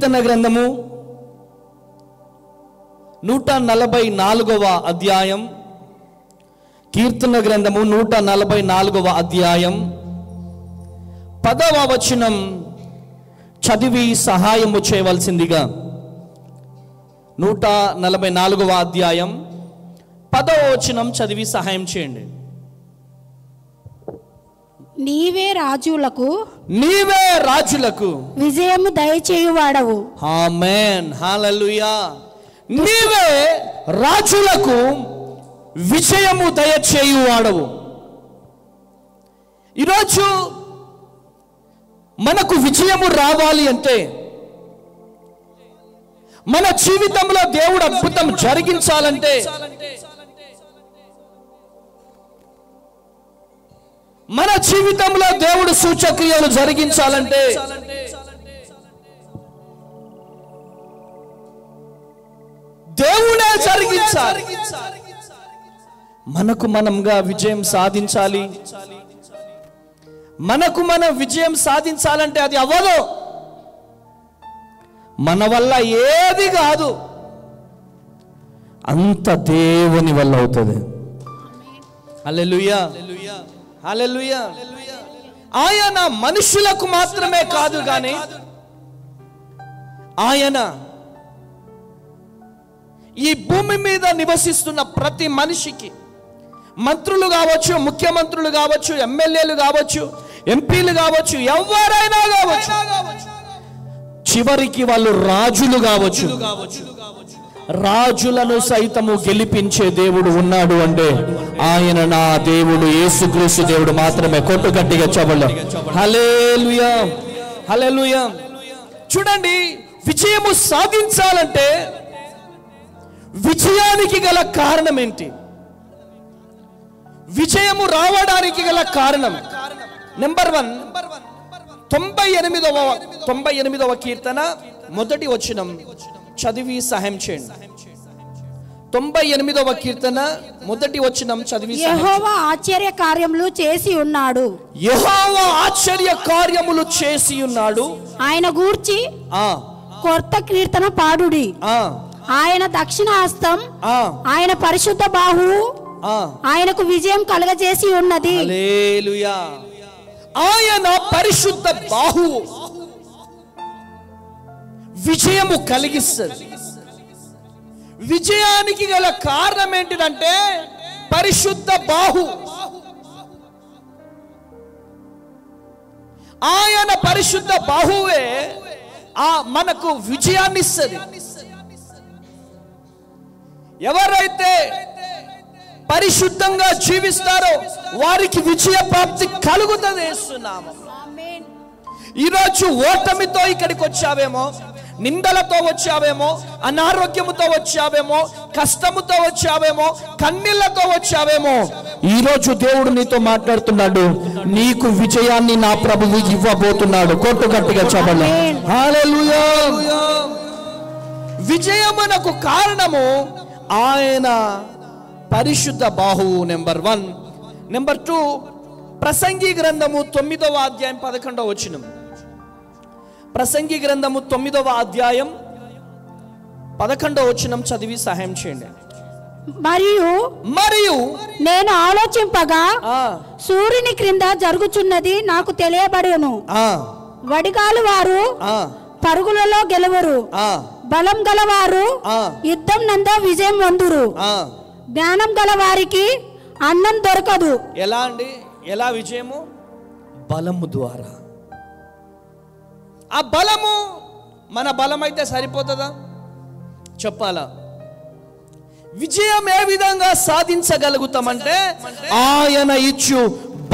కీర్తన గ్రంథము 144వ అధ్యాయం. కీర్తన గ్రంథము 144వ అధ్యాయం 10వ వచనం చదివి సహాయము చేయవలసిందిగా. 144వ అధ్యాయం 10వ వచనం చదివి సహాయం చేయండి. నీవే రాజులకు విజయము దయచేయువాడవు. ఆమేన్, హల్లెలూయా. నీవే రాజులకు విజయము దయచేయువాడవు. ఈరోజు మనకు విజయము రావాలి అంటే, మన జీవితంలో దేవుడు అద్భుతం జరిగించాలంటే, మన జీవితంలో దేవుడు సూచక్రియలు జరిగించాలంటే దేవుడే జరిగించాలి. మనకు మనంగా విజయం సాధించాలి. మనకు మనం విజయం సాధించాలంటే అది అవ్వదు, మన వల్ల ఏది కాదు, అంత దేవుని వల్ల అవుతుంది. హల్లెలూయా, హల్లెలూయా. ఆయన మనుషులకు మాత్రమే కాదు కానీ ఆయన ఈ భూమి మీద నివసిస్తున్న ప్రతి మనిషికి, మంత్రులు కావచ్చు, ముఖ్యమంత్రులు కావచ్చు, ఎమ్మెల్యేలు కావచ్చు, ఎంపీలు కావచ్చు, ఎవరైనా కావచ్చు, చివరికి వాళ్ళు రాజులు కావచ్చు, రాజులను సైతము గెలిపించే దేవుడు ఉన్నాడు అంటే ఆయన నా దేవుడు యేసుక్రీస్తు దేవుడు మాత్రమే. కొట్టు గట్టిగా చెప్పండి. హల్లెలూయా, హల్లెలూయా. చూడండి, విజయము సాధించాలంటే విజయానికి గల కారణం ఏంటి? విజయము రావడానికి గల కారణం నెంబర్ 1, 98వ కీర్తన 1వ వచనం చదివి సహాయం చేయండి. 98వ కీర్తన 1వ వచనం చదివి. యెహోవా ఆశ్చర్య కార్యములు చేసి ఉన్నాడు. యెహోవా ఆశ్చర్య కార్యములు చేసి ఉన్నాడు. ఆయన గూర్చి కొత్త కీర్తన పాడుడి. ఆయన దక్షిణ హస్తం, ఆయన పరిశుద్ధ బాహువు ఆయనకు విజయం కలుగజేసి ఉన్నది. హల్లెలూయా. ఆయన పరిశుద్ధ బాహువు విజయము కలిగిస్తుంది. విజయానికి గల కారణం ఏంటిదంటే పరిశుద్ధ బాహు. ఆయన పరిశుద్ధ బాహువే మనకు విజయాన్ని ఇస్తుంది. ఎవరైతే పరిశుద్ధంగా జీవిస్తారో వారికి విజయ ప్రాప్తి కలుగుతుంది. ఈరోజు ఓటమితో ఇక్కడికి వచ్చావేమో, నిందలతో వచ్చావేమో, అనారోగ్యముతో వచ్చావేమో, కష్టముతో వచ్చావేమో, కన్నీళ్లతో వచ్చావేమో, ఈరోజు దేవుడు నీతో మాట్లాడుతున్నాడు. నీకు విజయాన్ని నా ప్రభువు ఇవ్వబోతున్నాడు. కొట్టు గట్టిగా చెప్పండి. హల్లెలూయా. విజయమునకు కారణము ఆయన పరిశుద్ధ బాహువు. నెంబర్ 1. నెంబర్ 2, ప్రసంగి గ్రంథము 9వ అధ్యాయం 11వ వచనం. ప్రసంగి గ్రంథము 9వ అధ్యాయం 11వ వచనం చదివి సహాయం చేయండి. మరియు నేను ఆలోచింపగా సూర్యుని క్రింద జరుగుచున్నది నాకు తెలియబడును. వడిగాలు వారు పరుగులలో గెలవరు, బలం గలవారు యుద్ధం నందు విజయం పొందురు. జ్ఞానం గల వారికి అన్నం దొరకదు. ఎలా అండి? ఎలా విజయము? బలము ద్వారా. ఆ బలము మన బలం అయితే సరిపోతుందా? చెప్పాలా? విజయం ఏ విధంగా సాధించగలుగుతామంటే ఆయన ఇచ్చు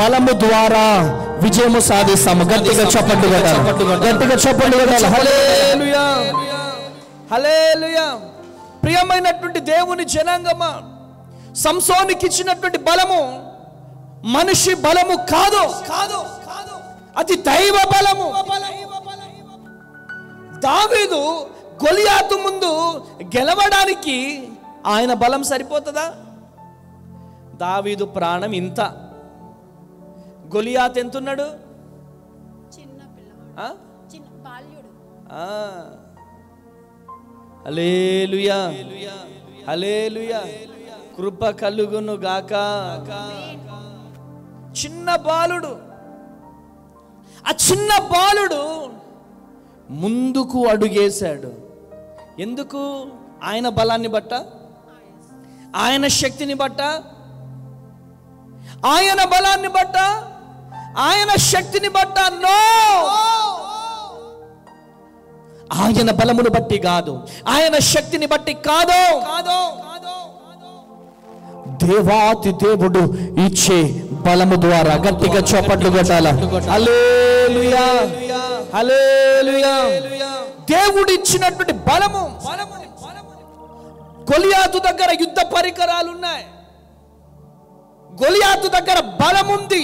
బలము ద్వారా విజయము సాధిస్తాము. గట్టిగా చెప్పండి కదా, గట్టిగా చెప్పండి కదా. హల్లెలూయా, హల్లెలూయా. ప్రియమైనటువంటి దేవుని జనాంగమా, సంసోనుకి ఇచ్చినటువంటి బలము మనిషి బలము కాదు, అది దైవ బలము. దావీదు గొలియాతు ముందు గెలవడానికి ఆయన బలం సరిపోతుందా? దావీదు ప్రాణం ఇంత, గొలియాత్ ఎంతున్నాడు? హల్లెలూయా, హల్లెలూయా. కృప కలుగును గాక. చిన్న బాలుడు, ఆ చిన్న బాలుడు ముందుకు అడుగేశాడు. ఎందుకు? ఆయన బలాన్ని బట్ట, ఆయన శక్తిని బట్ట, ఆయన బలాన్ని బట్ట, ఆయన శక్తిని బట్ట? నో, ఆయన బలమును బట్టి కాదు, ఆయన శక్తిని బట్టి కాదు. దేవాతి దేవుడు ఇచ్చే బలము ద్వారా. గట్టిగా చప్పట్లు కొట్టాల. హల్లెలూయా, హల్లెలూయా. దేవుడు ఇచ్చినటువంటి బలము. గొలియాతు దగ్గర యుద్ధ పరికరాలు ఉన్నాయి. గొలియాతు దగ్గర బలం ఉంది,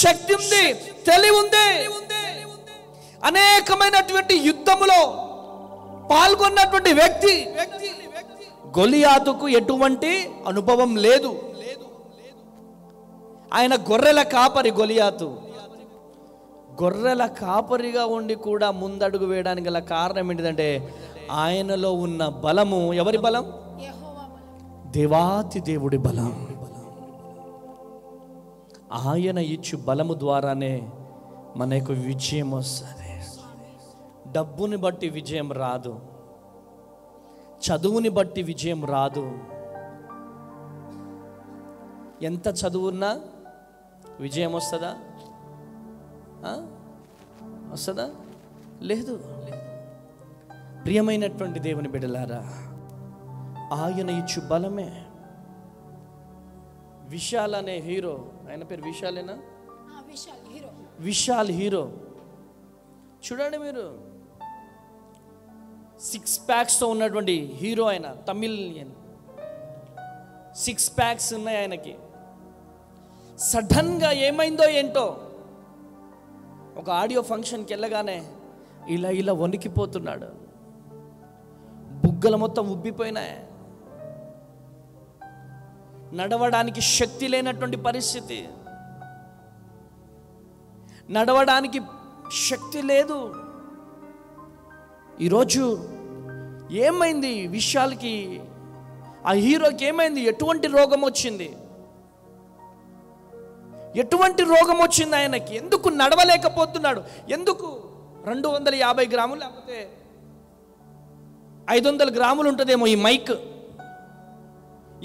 శక్తి ఉంది, తెలివి ఉంది. అనేకమైనటువంటి యుద్ధములో పాల్గొన్నటువంటి వ్యక్తి. గొలియాతుకు ఎటువంటి అనుభవం లేదు. ఆయన గొర్రెల కాపరి. గొలియాతు గొర్రెల కాపరిగా ఉండి కూడా ముందడుగు వేయడానికి గల కారణం ఏంటిదంటే ఆయనలో ఉన్న బలము. ఎవరి బలం? దేవాతి దేవుడి బలం. ఆయన ఇచ్చు బలము ద్వారానే మనకు విజయం వస్తుంది. డబ్బుని బట్టి విజయం రాదు, చదువుని బట్టి విజయం రాదు. ఎంత చదువున్నా విజయం వస్తుందా? వస్తుందా? లేదు. ప్రియమైనటువంటి దేవుని బిడ్డలారా, ఆయన ఇచ్చు బలమే. విశాల్ అనే హీరో, ఆయన పేరు విశాలేనా? విశాల్ హీరో. చూడండి మీరు, 6 ప్యాక్స్తో ఉన్నటువంటి హీరో. ఆయన తమిళియన్. 6 ప్యాక్స్ ఉన్నాయి ఆయనకి. సడన్గా ఏమైందో ఏంటో, ఒక ఆడియో ఫంక్షన్కి వెళ్ళగానే ఇలా ఇలా వణికిపోతున్నాడు. బుగ్గలు మొత్తం ఉబ్బిపోయినాయి. నడవడానికి శక్తి లేనటువంటి పరిస్థితి. నడవడానికి శక్తి లేదు. ఈరోజు ఏమైంది విశాల్కి? ఆ హీరోకి ఏమైంది? ఎటువంటి రోగం వచ్చింది? ఎటువంటి రోగం వచ్చింది ఆయనకి? ఎందుకు నడవలేకపోతున్నాడు? ఎందుకు? 250 గ్రాములు లేకపోతే 500 గ్రాములు ఉంటుందేమో ఈ మైక్.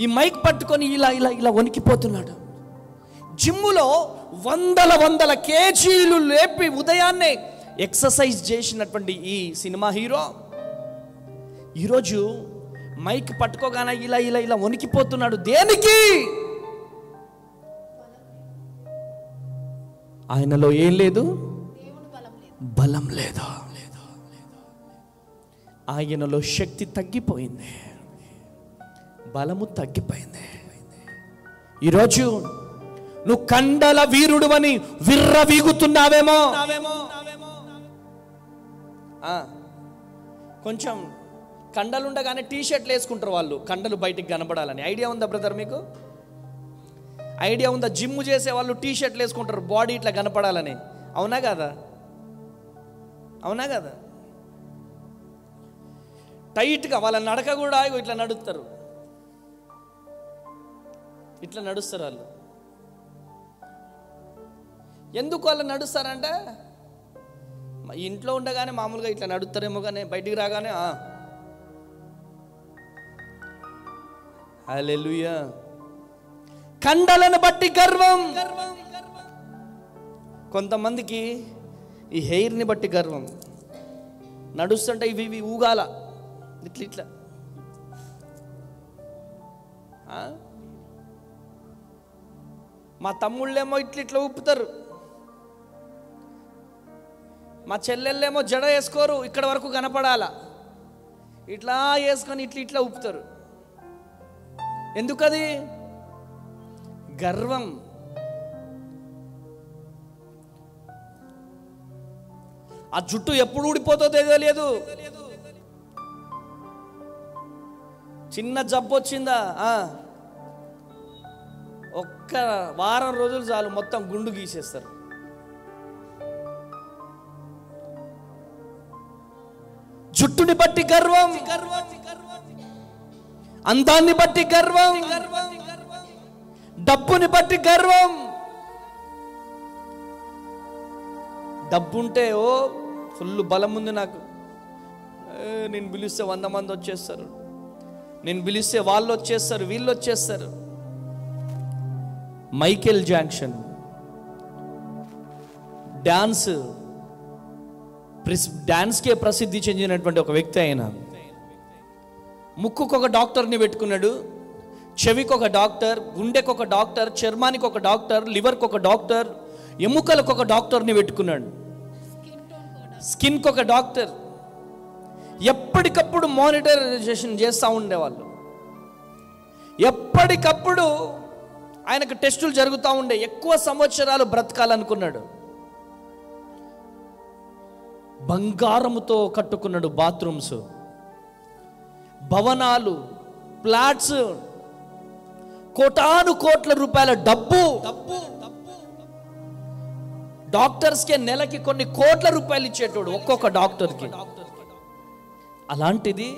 ఈ మైక్ పట్టుకొని ఇలా ఇలా ఇలా వణికిపోతున్నాడు. జిమ్ములో వందల కేజీలు లేపి ఉదయాన్నే ఎక్సర్సైజ్ చేసినటువంటి ఈ సినిమా హీరో ఈరోజు మైక్ పట్టుకోగానే ఇలా ఇలా ఇలా వణికిపోతున్నాడు. దేనికి? ఆయనలో ఏం లేదు? బలం లేదు. ఆయనలో శక్తి తగ్గిపోయింది, బలము తగ్గిపోయింది. ఈరోజు నువ్వు కండల వీరుడు అని విర్రవీగుతున్నావేమో. కొంచెం కండలు ఉండగానే టీషర్ట్లు వేసుకుంటారు వాళ్ళు, కండలు బయటికి కనపడాలని. ఐడియా ఉందా బ్రదర్ మీకు? ఐడియా ఉందా? జిమ్ చేసే వాళ్ళు టీషర్ట్లు వేసుకుంటారు బాడీ ఇట్లా కనపడాలని. అవునా కదా? అవునా కదా? టైట్గా వాళ్ళ నడక కూడా ఇట్లా నడుస్తారు, ఇట్లా నడుస్తారు వాళ్ళు. ఎందుకు వాళ్ళు నడుస్తారంటే ఇంట్లో ఉండగానే మామూలుగా ఇట్లా నడుస్తారేమో, కానీ బయటికి రాగానే హల్లెలూయా. కండలను బట్టి గర్వం. కొంతమందికి ఈ హెయిర్ని బట్టి గర్వం. నడుస్తుంటే ఇవి ఊగాల ఇట్లా ఇట్లా. మా తమ్ముళ్ళేమో ఇట్లా ఊపుతారు, మా చెల్లెళ్ళేమో జడ వేసుకోరు, ఇక్కడ వరకు కనపడాల, ఇట్లా వేసుకొని ఇట్లా ఊపుతారు. ఎందుకది? గర్వం. ఆ జుట్టు ఎప్పుడు ఊడిపోతుందో తెలియదు. చిన్న జబ్బు వచ్చిందా, ఒక్క వారం రోజులు చాలు మొత్తం గుండు గీసేస్తారు. జుట్టుని బట్టి గర్వం. అందాన్ని బట్టి గర్వం, డబ్బుని బట్టి గర్వం. డబ్బుంటే ఓ ఫుల్ బలం ఉంది నాకు, నేను పిలిస్తే 100 మంది వచ్చేస్తారు, నేను పిలిస్తే వాళ్ళు వచ్చేస్తారు, వీళ్ళు వచ్చేస్తారు. మైకేల్ జాక్సన్ డాన్స్కే ప్రసిద్ధి చెందినటువంటి ఒక వ్యక్తి. ఆయన ముక్కుకు ఒక డాక్టర్ని పెట్టుకున్నాడు, చెవికి ఒక డాక్టర్, గుండెకు ఒక డాక్టర్, చర్మానికి ఒక డాక్టర్, లివర్కి ఒక డాక్టర్, ఎముకలకు ఒక డాక్టర్ని పెట్టుకున్నాడు, స్కిన్కి ఒక డాక్టర్. ఎప్పటికప్పుడు మానిటరైజేషన్ చేస్తూ ఉండేవాళ్ళు. ఎప్పటికప్పుడు ఆయనకు టెస్టులు జరుగుతూ ఉండే. ఎక్కువ సంవత్సరాలు బ్రతకాలనుకున్నాడు. బంగారముతో కట్టుకున్నాడు బాత్రూమ్స్, భవనాలు, ఫ్లాట్స్, కోటాను కోట్ల రూపాయల డబ్బు. డాక్టర్స్కే నెలకి కొన్ని కోట్ల రూపాయలు ఇచ్చేటోడు ఒక్కొక్క డాక్టర్కి. అలాంటిది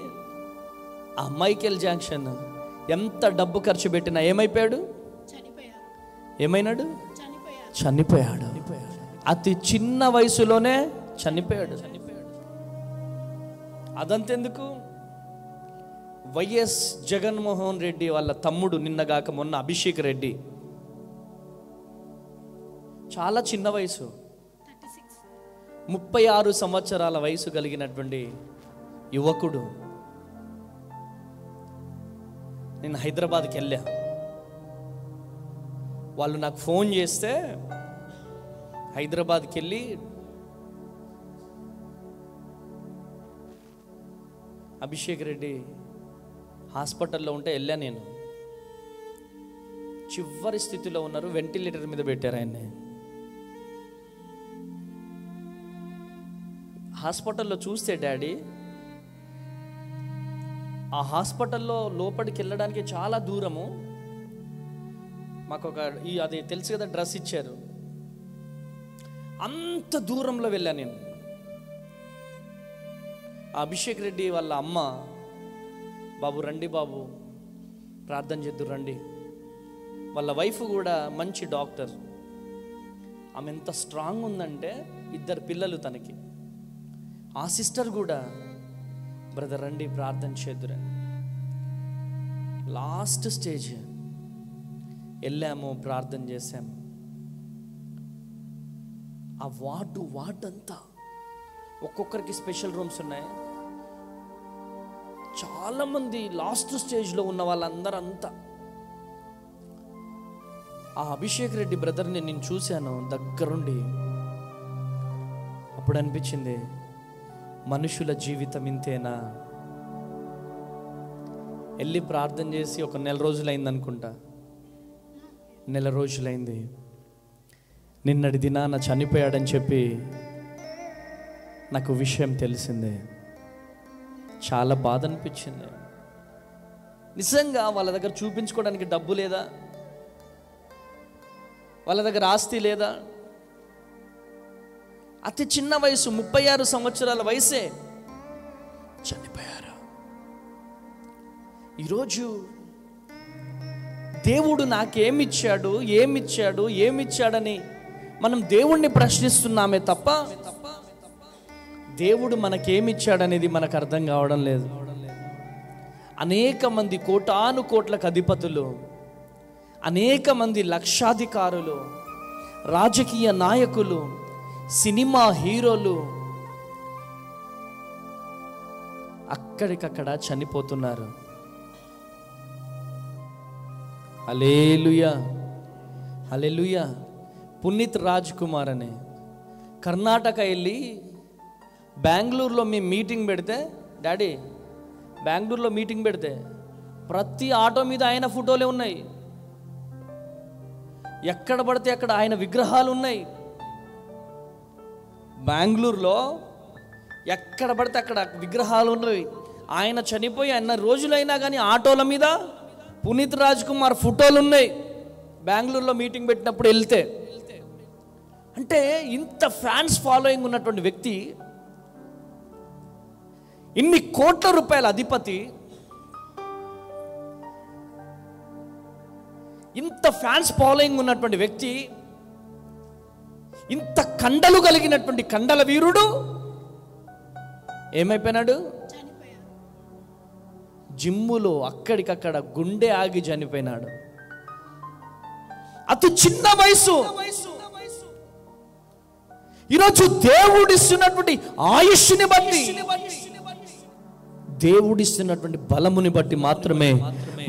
ఆ మైకేల్ జాక్సన్ ఎంత డబ్బు ఖర్చు పెట్టినా ఏమైపోయాడు? ఏమైనాడు? చనిపోయాడు. అతి చిన్న వయసులోనే చనిపోయాడు. అదంతెందుకు, వైఎస్ జగన్మోహన్ రెడ్డి వాళ్ళ తమ్ముడు నిన్నగాక మొన్న అభిషేక్ రెడ్డి, చాలా చిన్న వయసు, 36 సంవత్సరాల వయసు కలిగినటువంటి యువకుడు. నేను హైదరాబాద్కి వెళ్ళా. వాళ్ళు నాకు ఫోన్ చేస్తే హైదరాబాద్కి వెళ్ళి అభిషేక్ రెడ్డి హాస్పిటల్లో ఉంటే వెళ్ళా. నేను చివరి స్థితిలో ఉన్నారు, వెంటిలేటర్ మీద పెట్టారు ఆయన్ని. హాస్పిటల్లో చూస్తే డాడీ, ఆ హాస్పిటల్లో లోపలికి వెళ్ళడానికి చాలా దూరము. మాకు అది తెలుసు కదా, డ్రెస్ ఇచ్చారు. అంత దూరంలో వెళ్ళా నేను. అభిషేక్ రెడ్డి వాళ్ళ అమ్మ, బాబు రండి బాబు, ప్రార్థన చేద్దురు రండి. వాళ్ళ వైఫ్ కూడా మంచి డాక్టర్. ఆమె ఎంత స్ట్రాంగ్ ఉందంటే 2 పిల్లలు తనకి. ఆ సిస్టర్ కూడా బ్రదర్ రండి ప్రార్థన చేద్దురని. లాస్ట్ స్టేజ్ వెళ్ళాము, ప్రార్థన చేశాము. ఆ వార్డంతా ఒక్కొక్కరికి స్పెషల్ రూమ్స్ ఉన్నాయి. చాలామంది లాస్ట్ స్టేజ్లో ఉన్న వాళ్ళందరూ అంతా. ఆ అభిషేక్ రెడ్డి బ్రదర్ని నేను చూశాను దగ్గరుండి. అప్పుడు అనిపించింది, మనుషుల జీవితం ఇంతేనా? వెళ్ళి ప్రార్థన చేసి ఒక 1 నెల రోజులైంది అనుకుంటా, 1 నెల రోజులైంది. నిన్నటి దినాన చనిపోయాడని చెప్పి నాకు విషయం తెలిసిందే. చాలా బాధ అనిపించింది. నిజంగా వాళ్ళ దగ్గర చూపించుకోవడానికి డబ్బు లేదా? వాళ్ళ దగ్గర ఆస్తి లేదా? అతి చిన్న వయసు, 36 సంవత్సరాల వయసే చనిపోయారు. ఈరోజు దేవుడు నాకేమిచ్చాడు, ఏమిచ్చాడని మనం దేవుణ్ణి ప్రశ్నిస్తున్నామే తప్ప దేవుడు మనకేమిచ్చాడనేది మనకు అర్థం కావడం లేదు. అనేక మంది కోటాను కోట్లకు అధిపతులు, అనేక మంది లక్షాధికారులు, రాజకీయ నాయకులు, సినిమా హీరోలు అక్కడికక్కడ చనిపోతున్నారు. హల్లెలూయా, హల్లెలూయా. పునీత్ రాజ్ కుమార్ అని కర్ణాటక వెళ్ళి బెంగళూరులో మేము మీటింగ్ పెడితే, డాడీ బెంగళూరులో మీటింగ్ పెడితే ప్రతి ఆటో మీద ఆయన ఫోటోలే ఉన్నాయి. ఎక్కడ పడితే అక్కడ ఆయన విగ్రహాలు ఉన్నాయి. బెంగళూరులో ఎక్కడ పడితే అక్కడ విగ్రహాలు ఉన్నాయి. ఆయన చనిపోయి అన్న రోజులైనా కానీ ఆటోల మీద పునీత్ రాజ్ కుమార్ ఫోటోలు ఉన్నాయి. బెంగళూరులో మీటింగ్ పెట్టినప్పుడు వెళ్తే, అంటే ఇంత ఫ్యాన్స్ ఫాలోయింగ్ ఉన్నటువంటి వ్యక్తి, ఇన్ని కోట్ల రూపాయల అధిపతి ఇంత ఫ్యాన్స్ ఫాలోయింగ్ ఉన్నటువంటి వ్యక్తి, ఇంత కండలు కలిగినటువంటి కండల వీరుడు ఏమైపోయినాడు? జిమ్ములో అక్కడికక్కడ గుండె ఆగి చనిపోయినాడు. అతి చిన్న వయసు. ఈరోజు దేవుడిస్తున్నటువంటి ఆయుష్ని బట్టి, దేవుడిస్తున్నటువంటి బలముని బట్టి మాత్రమే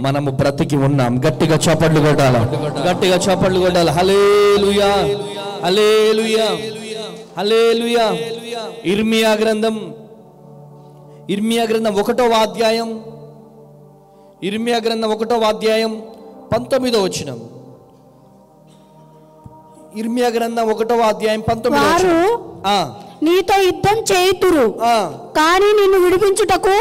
మనము బ్రతికి ఉన్నాం. గట్టిగా చప్పట్లు కొట్టాలి, గట్టిగా చప్పట్లు కొట్టాలి. హల్లెలూయా, హల్లెలూయా, హల్లెలూయా. ఇర్మియా గ్రంథం 1వ అధ్యాయం, ఇర్మియా గ్రంథం 1వ అధ్యాయం 19వ వచనం. ఇర్మియా గ్రంథం 1వ అధ్యాయం 19వ వచనం. నీతో యుద్ధం చేయుదురు, కానీ నిన్ను విడిపించుటకు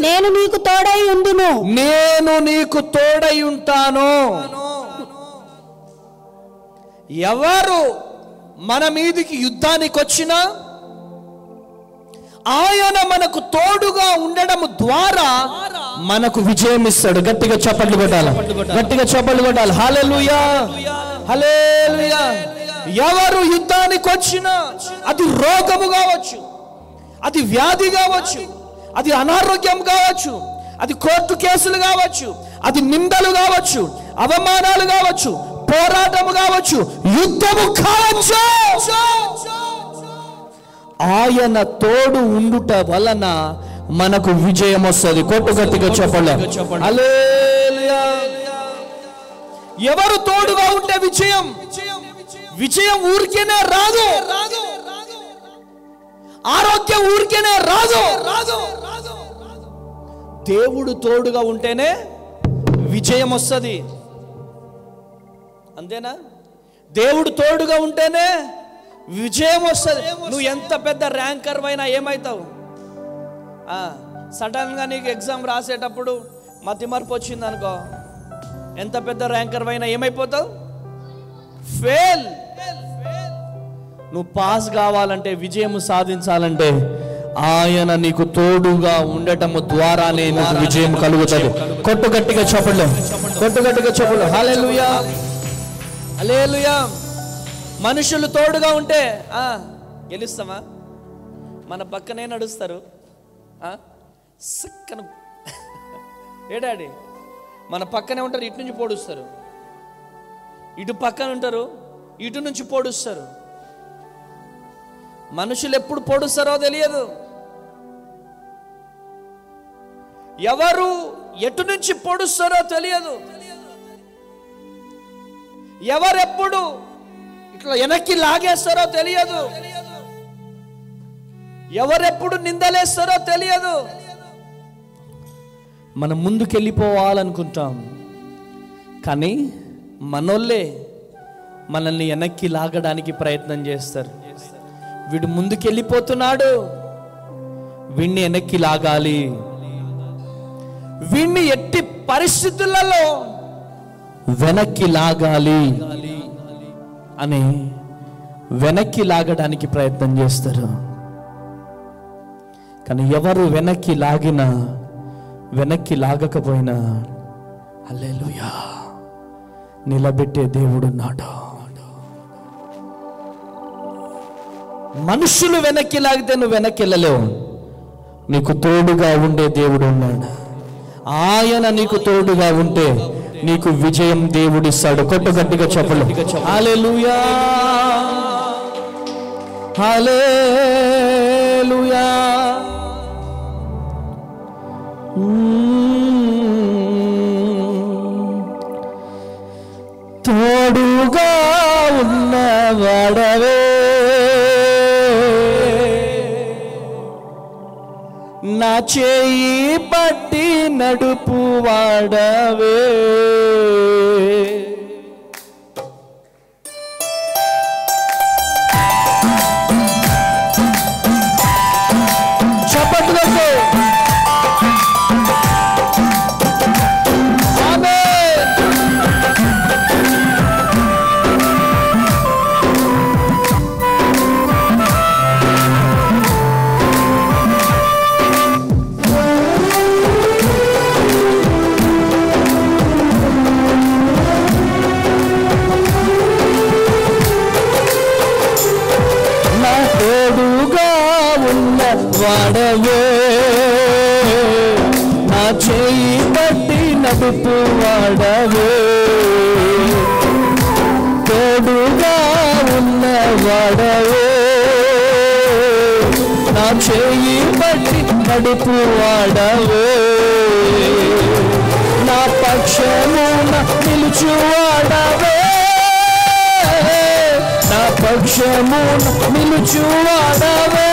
నేను నీకు తోడై ఉందును. నేను నీకు తోడై ఉంటాను. ఎవరు మన మీదికి యుద్ధానికి వచ్చినా ఆయన మనకు తోడుగా ఉండడం ద్వారా మనకు విజయం ఇస్తాడు. గట్టిగా చప్పట్లు కొట్టాలి, గట్టిగా చప్పట్లు కొట్టాలి. హల్లెలూయా, హల్లెలూయా. ఎవరు యుద్ధానికి వచ్చినా, అది రోగము కావచ్చు, అది వ్యాధి కావచ్చు, అది అనారోగ్యం కావచ్చు, అది కోర్టు కేసులు కావచ్చు, అది నిందలు కావచ్చు, అవమానాలు కావచ్చు, పోరాటము కావచ్చు, యుద్ధము కావచ్చు, ఆయన తోడు ఉండుట వలన మనకు విజయం వస్తుంది. కొట్టు గట్టిగా చెప్పండి. హల్లెలూయా. ఎవరు తోడుగా ఉంటే విజయం, విజయం ఊరికేనే రాదు, ఆరోగ్యం ఊరికేనే రాదు. దేవుడు తోడుగా ఉంటేనే విజయం వస్తుంది. అంతేనా? దేవుడు తోడుగా ఉంటేనే విజయం వస్తుంది. నువ్వు ఎంత పెద్ద ర్యాంకర్ అయినా ఏమవుతావు? సడన్గా నీకు ఎగ్జామ్ రాసేటప్పుడు మతిమరుపు వచ్చింది అనుకో, ఎంత పెద్ద ర్యాంకర్ అయినా ఏమైపోతావు? ఫెయిల్. నువ్వు పాస్ కావాలంటే, విజయం సాధించాలంటే ఆయన నీకు తోడుగా ఉండటము ద్వారానే నీకు విజయం కలుగుతుంది. కొట్టు గట్టిగా చెప్పండి, కొట్టు గట్టిగా చెప్పండి. హల్లెలూయా, హల్లెలూయా. మనుషులు తోడుగా ఉంటే గెలుస్తామా? మన పక్కనే నడుస్తారు. సక్కన ఏడాడి మన పక్కనే ఉంటారు, ఇటు నుంచి పొడుస్తారు. ఇటు పక్కన ఉంటారు, ఇటు నుంచి పొడుస్తారు. మనుషులు ఎప్పుడు పొడుస్తారో తెలియదు. ఎవరు ఎటు నుంచి పొడుస్తారో తెలియదు. ఎవరెప్పుడు ఇట్లా వెనక్కి లాగేస్తారో తెలియదు. ఎవరెప్పుడు నిందలేస్తారో తెలియదు. మనం ముందుకెళ్ళిపోవాలనుకుంటాం, కానీ మనోళ్ళే మనల్ని వెనక్కి లాగడానికి ప్రయత్నం చేస్తారు. వీడు ముందుకెళ్ళిపోతున్నాడు, వీడిని వెనక్కి లాగాలి, వీడిని ఎట్టి పరిస్థితులలో వెనక్కి లాగాలి అని వెనక్కి లాగడానికి ప్రయత్నం చేస్తారు. కానీ ఎవరు వెనక్కి లాగినా, వెనక్కి లాగకపోయినా హల్లెలూయా నిలబెట్టే దేవుడున్నాడు. మనుషులు వెనక్కి లాగితే నువ్వు వెనక్కి వెళ్ళలేవు. నీకు తోడుగా ఉండే దేవుడు ఉన్నాడు. ఆయన నీకు తోడుగా ఉంటే నీకు విజయం దేవుడిస్తాడు. కొట్టు గట్టిగా చెప్పలు. హల్లెలూయా, హల్లెలూయా. తోడుగా ఉన్నవాడవే, నా చేయి పట్టి నడుపు వాడవే. చప్పట్లతో వాడవే, నా చేయి పట్టి నడుపు వాడవే, తోడుగా ఉన్న వాడవే, నా చేయి పట్టి నడుపు వాడవే, నా పక్షమున నిలుచువాడవే, నా పక్షమున నిలుచువాడవే,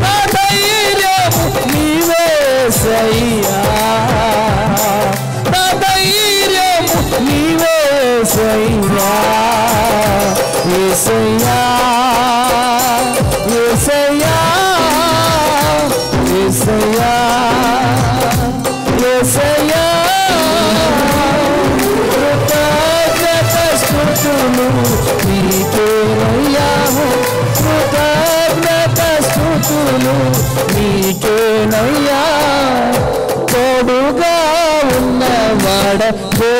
నా ధైర్యము నీవే యేసయ్యా, నా ధైర్యము నీవే యేసయ్యా, యేసయ్యా, యేసయ్యా, యేసయ్యా, యేసయ్యా, కృతజ్ఞత స్తుతులు నీకేనయ్యా, కృతజ్ఞత స్తుతులు నీకేనయ్యా, తోడుగా ఉన్నవాడవే,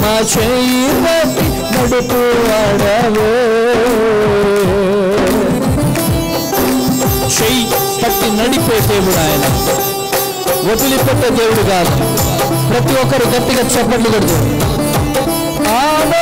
మా చేయి పట్టి నడుపు వాడవే, చెయ్యి పట్టి నడిపే దేవుడు ఆయన, వదిలిపెట్టే దేవుడు కాదు. ప్రతి ఒక్కరు గట్టిగా చప్పట్లు కొడుతూ ఆమేన్.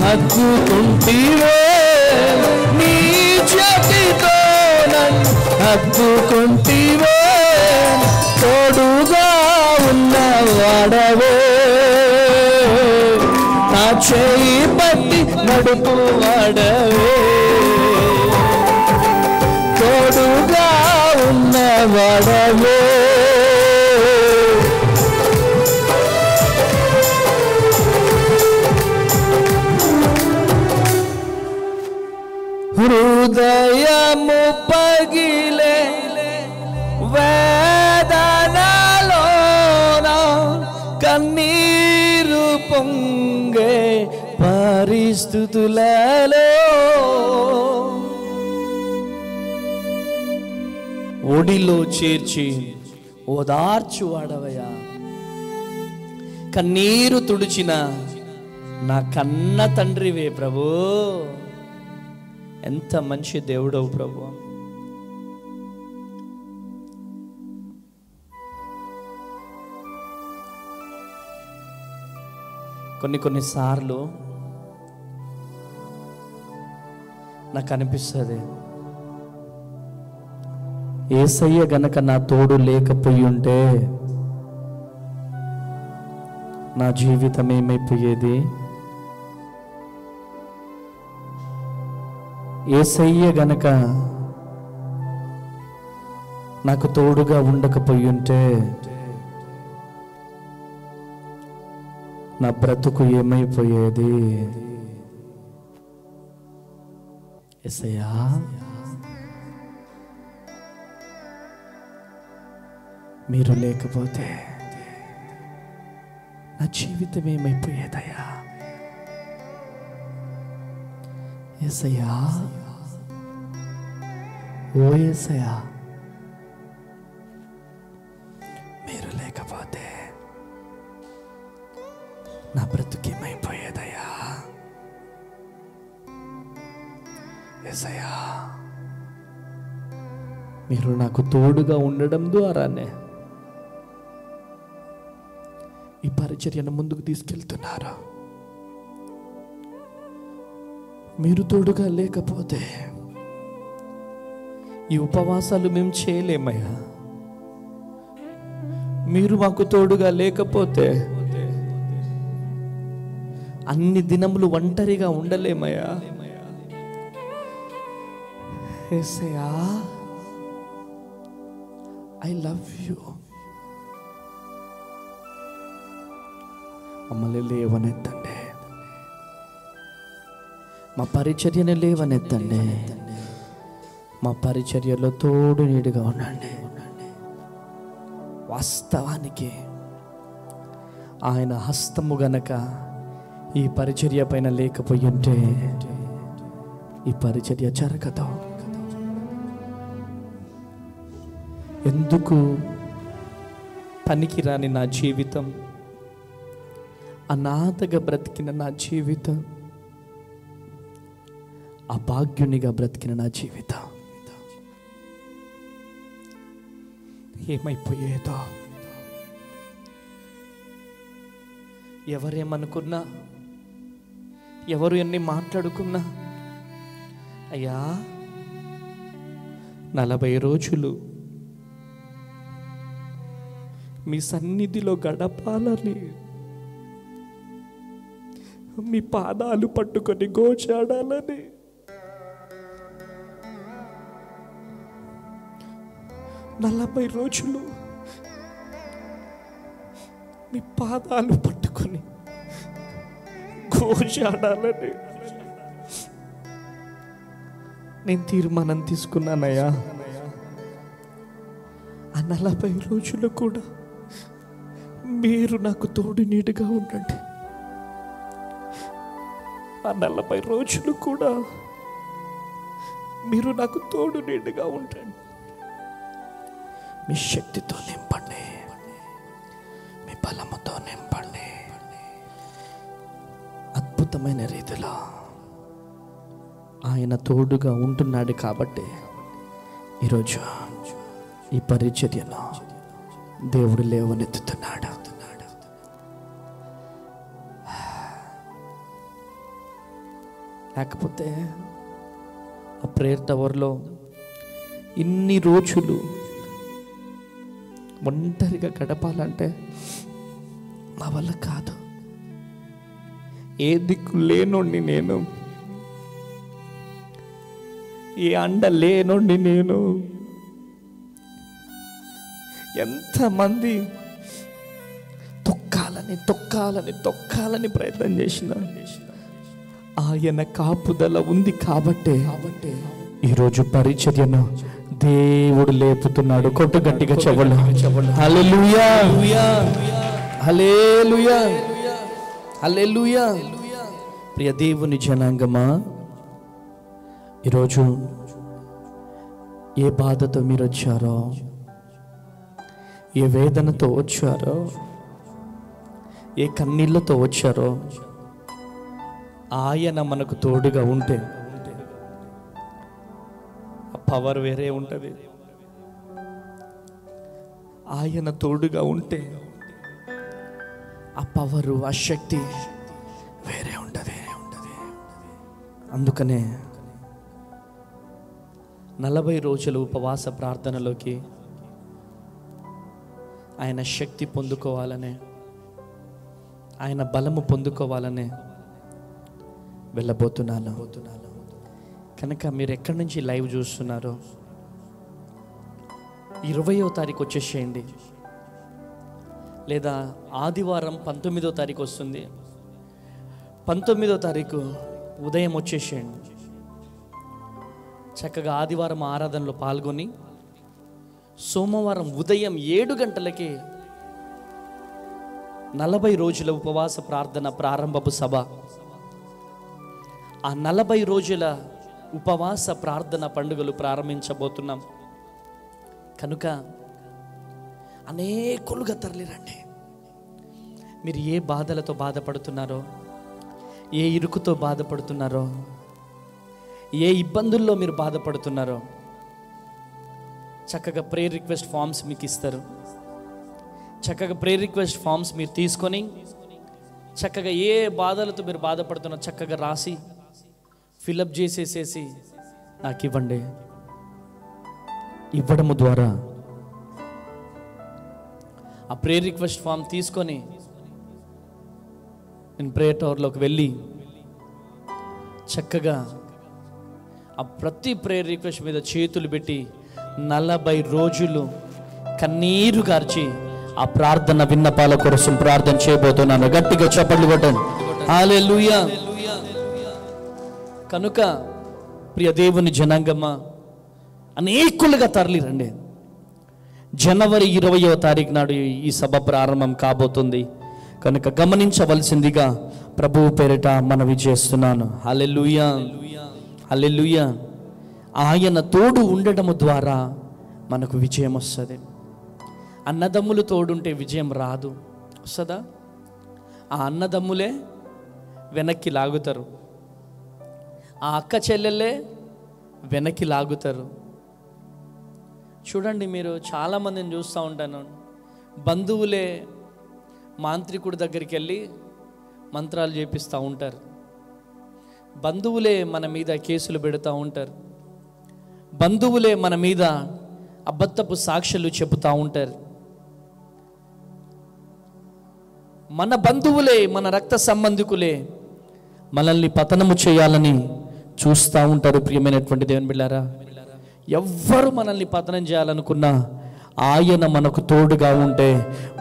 హత్తుకుంటివే, నీ చేతితో నన్ను హత్తుకుంటివే, తోడుగా ఉన్నవాడవే, నా చేయి పట్టి నడుపు వాడవే, తోడుగా ఉన్నవాడవే, హృదయము పగిలే వేదనలోన కన్నీరు పొంగే పరిస్థితులలో ఒడిలో చేర్చి ఓదార్చువాడవయ్యా, కన్నీరు తుడిచిన నా కన్న తండ్రివే ప్రభు. ఎంత మంచి దేవుడవు ప్రభు. కొన్నిసార్లు నాకు అనిపిస్తుంది, యేసయ్య గనక నా తోడు లేకపోయి ఉంటే నా జీవితం ఏమైపోయేది, యేసయ్య గనక నాకు తోడుగా ఉండకపోయి ఉంటే నా బ్రతుకు ఏమైపోయేది. యేసయ్యా, మీరు లేకపోతే నా జీవితం ఏమైపోయేదయ్యా. యేసయ్యా, ఓ యేసయ్యా, యేసయ్యా, మీరు నాకు తోడుగా ఉండడం ద్వారానే ఈ పరిచర్యను ముందుకు తీసుకెళ్తున్నారు. మీరు తోడుగా లేకపోతే ఈ ఉపవాసాలు మేము చేయలేమయ్యా. మీరు మాకు తోడుగా లేకపోతే అన్ని దినములు ఒంటరిగా ఉండలేమయ్యా. యేసయ్యా, ఐ లవ్ యూ. మమ్మల్ని లేవనెత్తండి, మా పరిచర్యను లేవనెత్తండి, మా పరిచర్యలో తోడు నీడుగా ఉండండి. వాస్తవానికి ఆయన హస్తము గనక ఈ పరిచర్య పైన లేకపోయి ఉంటే ఈ పరిచర్య జరగదు. ఎందుకు పనికిరాని నా జీవితం, అనాథగా బ్రతికిన నా జీవితం, అభాగ్యునిగా బ్రతికిన నా జీవితం ఏమైపోయేదో. ఎవరేమనుకున్నా, ఎవరు ఎన్ని మాట్లాడుకున్నా, అయ్యా 40 రోజులు మీ సన్నిధిలో గడపాలని, మీ పాదాలు పట్టుకొని గోచాడాలని, నలభై రోజులు మీ పాదాలు పట్టుకొని గోచాడాలని నేను తీర్మానం తీసుకున్నానయ్యా. ఆ 40 రోజులు కూడా మీరు నాకు తోడు నీడుగా ఉండండి. ఆ 40 రోజులు కూడా మీరు నాకు తోడు నీడుగా ఉండండి. మీ శక్తితో నింపండి, మీ బలముతో నింపండి. అద్భుతమైన రీతిలో ఆయన తోడుగా ఉంటున్నాడు కాబట్టి ఈరోజు ఈ పరిచర్యను దేవుడు లేవనెత్తుతున్నాడు. లేకపోతే ఆ ప్రేయర్ టవర్లో ఇన్ని రోజులు ఒంటరిగా గడపాలంటే నా వల్ల కాదు. ఏ దిక్కు లేనోడిని నేను, ఏ అండ లేనోడిని నేను. ఎంతమంది తొక్కాలని ప్రయత్నం చేసిన ఆయన కాపుదల ఉంది కాబట్టి ఈరోజు పరిచర్యను దేవుడు లేపుతున్నాడు. కొట్టు గట్టిగా చెవులు. హల్లెలూయా, హల్లెలూయా, హల్లెలూయా. ప్రియ దేవుని జనాంగమా, ఈరోజు ఏ బాధతో మీరు వచ్చారో, ఏ వేదనతో వచ్చారో, ఏ కన్నీళ్లతో వచ్చారో, ఆయన మనకు తోడుగా ఉంటే ఆ పవర్ వేరే ఉంటుంది. ఆయన తోడుగా ఉంటే ఆ పవరు, ఆ శక్తి వేరే ఉంటుంది. అందుకనే 40 రోజుల ఉపవాస ప్రార్థనలోకి ఆయన శక్తి పొందుకోవాలనే, ఆయన బలము పొందుకోవాలనే వెళ్ళబోతున్నాను. కనుక మీరు ఎక్కడి నుంచి లైవ్ చూస్తున్నారో 20వ తారీఖు వచ్చేసేయండి, లేదా ఆదివారం 19వ తారీఖు వస్తుంది, 19వ తారీఖు ఉదయం వచ్చేసేయండి. చక్కగా ఆదివారం ఆరాధనలో పాల్గొని సోమవారం ఉదయం 7 గంటలకి 40 రోజుల ఉపవాస ప్రార్థన ప్రారంభపు సభ. ఆ 40 రోజుల ఉపవాస ప్రార్థన పండుగలు ప్రారంభించబోతున్నాం. కనుక అనేకులుగా తరలిరండి. మీరు ఏ బాధలతో బాధపడుతున్నారో, ఏ ఇరుకుతో బాధపడుతున్నారో, ఏ ఇబ్బందుల్లో మీరు బాధపడుతున్నారో చక్కగా ప్రేయర్ రిక్వెస్ట్ ఫామ్స్ మీకు ఇస్తారు. చక్కగా ప్రేయర్ రిక్వెస్ట్ ఫామ్స్ మీరు తీసుకొని చక్కగా ఏ బాధలతో మీరు బాధపడుతున్నారో చక్కగా రాసి ఫిలప్ చేసేసేసి నాకు ఇవ్వండి. ఇవ్వడము ద్వారా ఆ ప్రేయర్ రిక్వెస్ట్ ఫామ్ తీసుకొని నేను ప్రేయర్ టవర్లోకి వెళ్ళి చక్కగా ఆ ప్రతి ప్రేయర్ రిక్వెస్ట్ మీద చేతులు పెట్టి 40 రోజులు కన్నీరు కార్చి ఆ ప్రార్థన విన్నపాల కోసం ప్రార్థన చేయబోతున్నాను. గట్టిగా చప్పట్లు కొట్టండి. హల్లెలూయా. కనుక ప్రియ దేవుని జనాంగమా, అనేకులుగా తరలిరండి. జనవరి 20వ తారీఖు నాడు ఈ సభ ప్రారంభం కాబోతుంది. కనుక గమనించవలసిందిగా ప్రభువు పేరిట మనవి చేస్తున్నాను. హల్లెలూయా, హల్లెలూయా. ఆయన తోడు ఉండటము ద్వారా మనకు విజయం వస్తుంది. అన్నదమ్ములు తోడుంటే విజయం రాదు. వస్తుందా? ఆ అన్నదమ్ములే వెనక్కి లాగుతారు, ఆ అక్క చెల్లెళ్ళే వెనక్కి లాగుతారు. చూడండి, మీరు చాలామందిని చూస్తూ ఉంటాను, బంధువులే మాంత్రికుడి దగ్గరికి వెళ్ళి మంత్రాలు చేపిస్తూ ఉంటారు. బంధువులే మన మీద కేసులు పెడతా ఉంటారు. బంధువులే మన మీద అబద్ధపు సాక్ష్యాలు చెబుతూ ఉంటారు. మన బంధువులే, మన రక్త సంబంధికులే మనల్ని పతనము చేయాలని చూస్తూ ఉంటారు. ప్రియమైనటువంటి దేవుని బిడ్డలారా, ఎవ్వరు మనల్ని పతనం చేయాలనుకున్నా ఆయన మనకు తోడుగా ఉంటే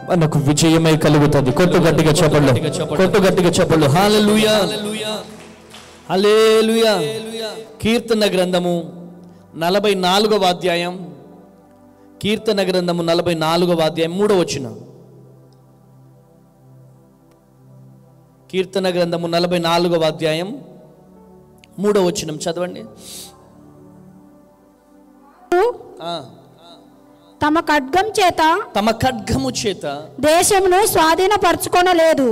మనకు విజయమే కలుగుతుంది. కొట్టు గట్టిగా చెప్పండి, కొట్టు గట్టిగా చెప్పండి. హల్లెలూయా, హల్లెలూయా. కీర్తన గ్రంథము 44వ అధ్యాయం, కీర్తన గ్రంథము 44వ అధ్యాయం 3వ వచనం. కీర్తన గ్రంథము 44వ అధ్యాయం 3వ వచనం చదవండి. తమ ఖడ్గము చేత దేశమును స్వాధీనపరచుకొనలేదు.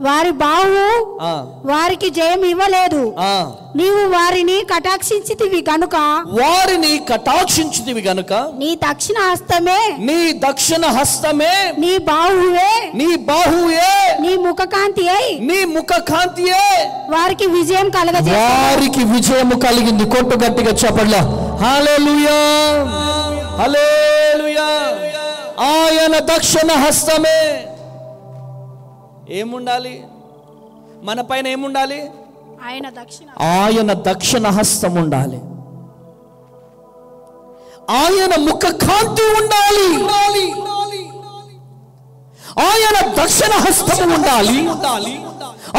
వారి బాహు వారికి జయం ఇవ్వలేదు. నీవు వారిని కటాక్షించితివి గనుక నీ దక్షిణ హస్తమే నీ బాహువే నీ ముఖకాంతియే వారికి విజయం కలిగింది. కొట్టు గట్టిగా చెప్పండి. హల్లెలూయా, హల్లెలూయా. ఆయన దక్షిణ హస్తమే. ఏముండాలి మన పైన? ఏముండాలి? ఆయన దక్షిణ హస్తం ఉండాలి. ఆయన ముఖ కాంతి ఉండాలి. ఆయన దక్షిణ హస్తం ఉండాలి.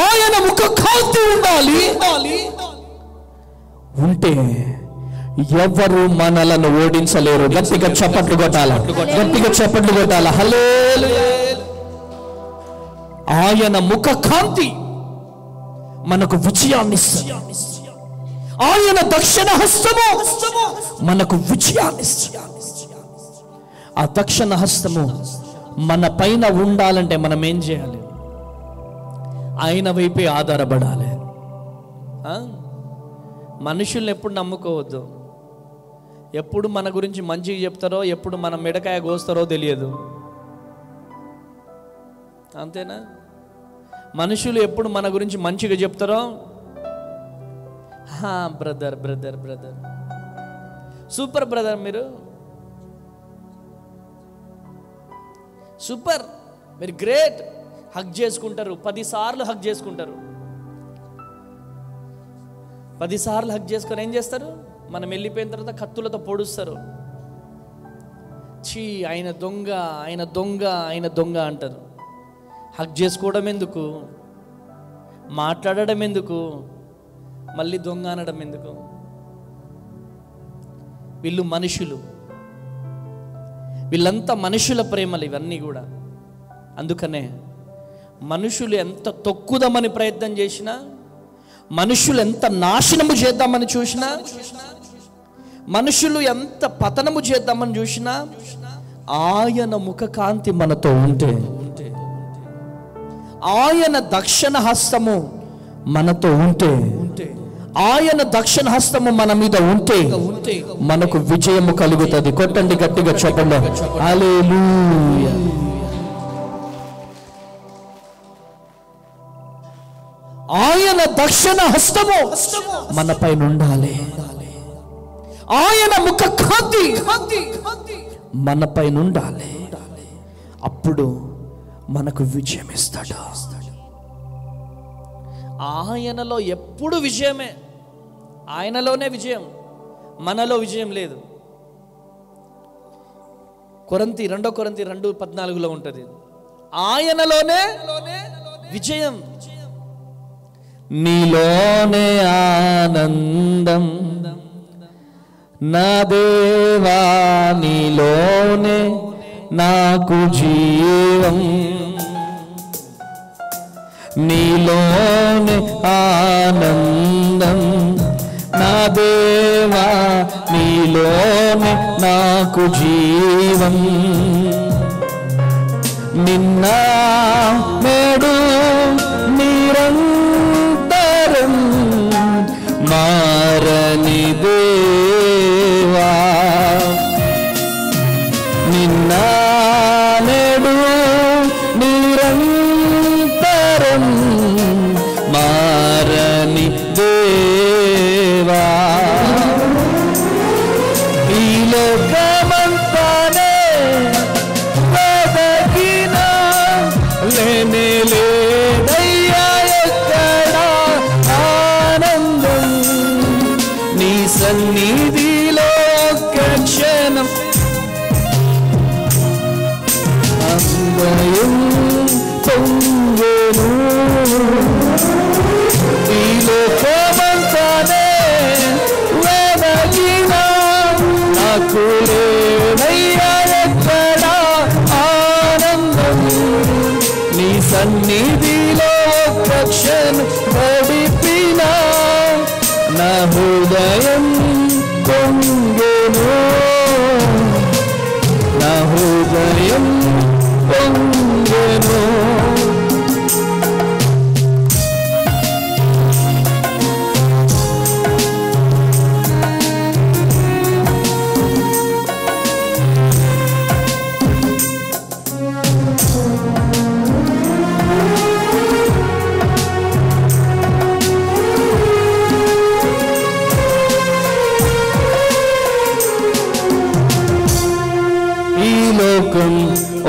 ఆయన ముఖ కాంతి ఉండాలి. ఉంటే ఎవరు మనలను ఓడించలేరు. గట్టిగా చప్పట్లు కొట్టాల, గట్టిగా చప్పట్లు కొట్టాల. హల్లెలూయా. ఆయన ముఖ కాంతి మనకు విజయాన్ని ఇస్తుంది. ఆయన దక్షిణ హస్తము మనకు విజయాన్ని ఇస్తుంది. ఆ దక్షిణ హస్తము మన పైన ఉండాలంటే మనం ఏం చేయాలి? ఆయన వైపే ఆధారపడాలి. మనుషుల్ని ఎప్పుడు నమ్ముకోవద్దు. ఎప్పుడు మన గురించి మంచిగా చెప్తారో, ఎప్పుడు మన మెడకాయ కోస్తారో తెలియదు. అంతేనా? మనుషులు ఎప్పుడు మన గురించి మంచిగా చెప్తారో, brother brother brother super brother, మీరు సూపర్, మీరు గ్రేట్, హగ్ చేసుకుంటారు. 10 సార్లు హగ్ చేసుకుంటారు. 10 సార్లు హగ్ చేసుకొని ఏం చేస్తారు? మనం వెళ్ళిపోయిన తర్వాత కత్తులతో పొడుస్తారు. చీ, ఆయన దొంగ, ఆయన దొంగ, ఆయన దొంగ అంటారు. హగ్ చేసుకోవడం ఎందుకు? మాట్లాడడం ఎందుకు? మళ్ళీ దొంగ అనడం ఎందుకు? వీళ్ళు మనుషులు, వీళ్ళంతా మనుషుల ప్రేమలు ఇవన్నీ కూడా. అందుకనే మనుషులు ఎంత తొక్కుదామని ప్రయత్నం చేసినా, మనుషులు ఎంత నాశనము చేద్దామని చూసినా, మనుషులు ఎంత పతనము చేద్దామని చూసినా, ఆయన ముఖ కాంతి మనతో ఉంటే, ఆయన దక్షిణ హస్తము మనతో ఉంటే ఆయన దక్షిణ హస్తము మన మీద ఉంటే మనకు విజయము కలుగుతుంది. కొట్టండి గట్టిగా చెప్పండి హల్లెలూయా. ఆయన దక్షిణ హస్తము మన పైన ఉండాలి. ఆయన ముఖ కాంతి మన పైన ఉండాలి. అప్పుడు మనకు విజయం ఇస్తాడు. ఆయనలో ఎప్పుడు విజయమే, ఆయనలోనే విజయం, మనలో విజయం లేదు. 2 కొరింథీ 2:14 ఉంటుంది, ఆయనలోనే విజయం. నీలోనే ఆనందం నా దేవా, నీలోనే నాకు జీవం, నీలోనే ఆనందం నా దేవా, నీలోనే నాకు జీవం. నిన్న నేడు నిరంతరం మారని దేవా, నిన్న నేడు నిరంతరం మారని దేవా. ఈ లోకమంతానే వెదకినా లేనే లేదయ్యా ఎక్కడ ఆనందం, నీ సన్నిధిలో ఒక్క క్షణం అన్వయం పొంగెను. ఈ లోకమంతానే వెదకినా నాకు లేదయ్యా ఎక్కడ ఆనందం, నీ సన్నిధిలో ఒక్క క్షణం గడిపినా నా హృదయం పొంగెను, నా హృదయం పొంగెను.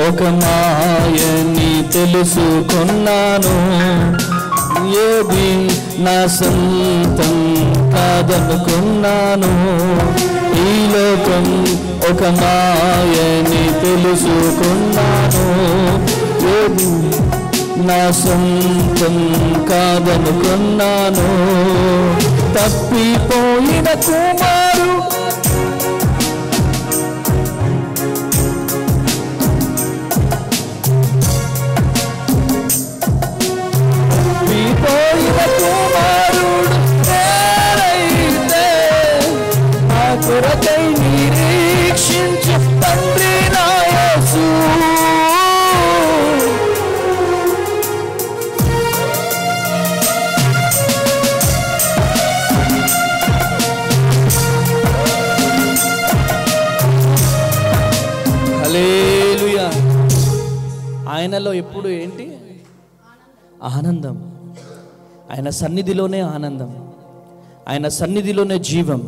ఒక మాయని తెలుసుకున్నాను, ఏది నా సొంతం కాదనుకున్నాను. ఈ లోకం ఒక మాయని తెలుసుకున్నాను, ఏది నా సొంతం కాదనుకున్నాను. తప్పిపోయిన కుమారు కొరకై నిరీక్షించు తండ్రి నా యేసు, హల్లెలూయా. ఆయనలో ఎప్పుడు ఏంటి ఆనందం, ఆయన సన్నిధిలోనే ఆనందం, ఆయన సన్నిధిలోనే జీవం.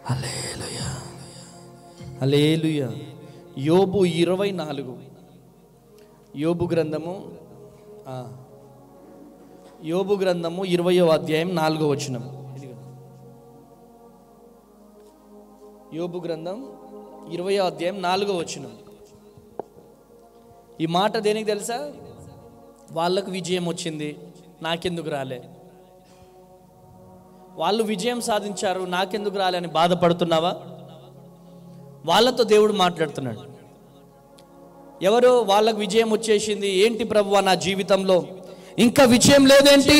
హల్లెలూయా, హల్లెలూయా. యోబు 24, యోబు గ్రంథము 20వ అధ్యాయం 4వ వచనం. యోబు గ్రంథం 20వ అధ్యాయం 4వ వచనం. ఈ మాట దేనికి తెలుసా? వాళ్ళకు విజయం వచ్చింది, నాకెందుకు రాలే. వాళ్ళు విజయం సాధించారు, నాకెందుకు రాలే అని బాధపడుతున్నావా? వాళ్ళతో దేవుడు మాట్లాడుతున్నాడు. ఎవరు వాళ్ళకు విజయం వచ్చేసింది, ఏంటి ప్రభువా నా జీవితంలో ఇంకా విజయం లేదేంటి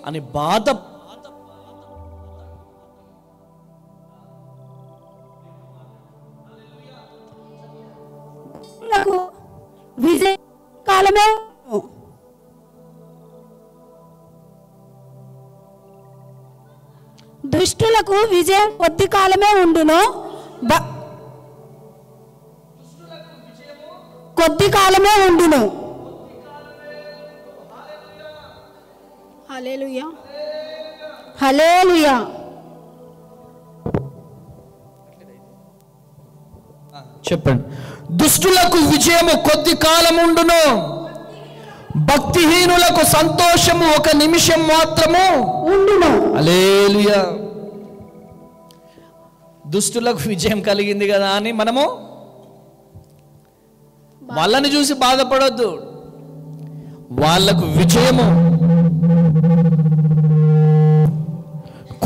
అని బాధ. విజయ కాలమే దుష్టులకు విజయం కొద్ది కాలమే ఉండును, కొద్ది కాలమే ఉండును. హల్లెలూయా, హల్లెలూయా. చెప్పండి. దుష్టులకు విజయము కొద్ది కాలం ఉండును, భక్తిహీనులకు సంతోషము ఒక నిమిషం మాత్రము ఉండును. హల్లెలూయా. దుష్టులకు విజయం కలిగింది కదా అని మనము వాళ్ళని చూసి బాధపడొద్దు. వాళ్ళకు విజయము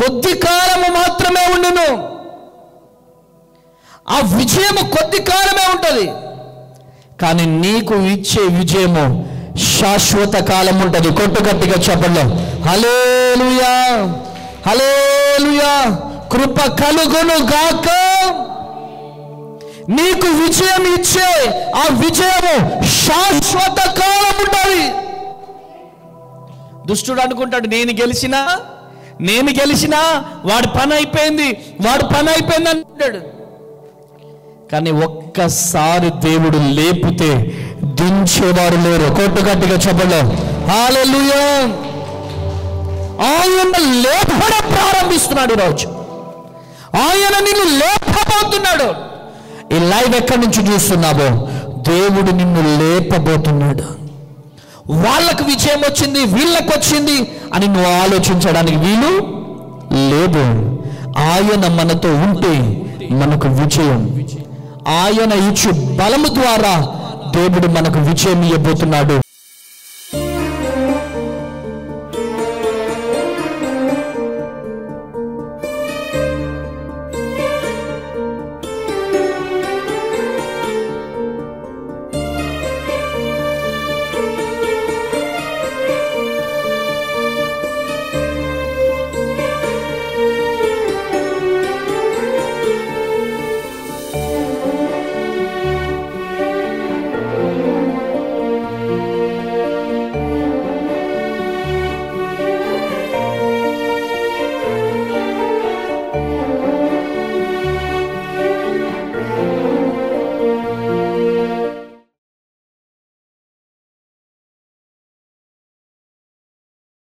కొద్ది కాలము మాత్రమే ఉండును. ఆ విజయము కొద్ది కాలమే ఉంటుంది, కానీ నీకు ఇచ్చే విజయము శాశ్వత కాలం ఉంటుంది. కొట్టు గట్టిగా చెప్పండి. హల్లెలూయా, హల్లెలూయా. కృప కలుగును గాక. నీకు విజయం ఇచ్చే ఆ విజయము శాశ్వత కాలం ఉంటుంది. దుష్టుడు అనుకుంటాడు, నేను గెలిచినా వాడి పని అయిపోయింది అనుకుంటాడు. కానీ ఒక్కసారి దేవుడు లేపితే దించేవారు లేరు. కొట్టు గట్టిగా చెప్పండి. హల్లెలూయా. ఆయన లేపడం ప్రారంభిస్తున్నాడు ఈరోజు. ఆయన నిన్ను లేపబోతున్నాడు. ఈ లైవ్ ఎక్కడి నుంచి చూస్తున్నావో దేవుడు నిన్ను లేపబోతున్నాడు. వాళ్ళకు విజయం వచ్చింది, వీళ్ళకు వచ్చింది అని నువ్వు ఆలోచించడానికి వీలు లేదు. ఆయన మనతో ఉంటే మనకు విజయం. ఆయన ఇచ్చు బలము ద్వారా దేవుడు మనకు విజయం ఇవ్వబోతున్నాడు.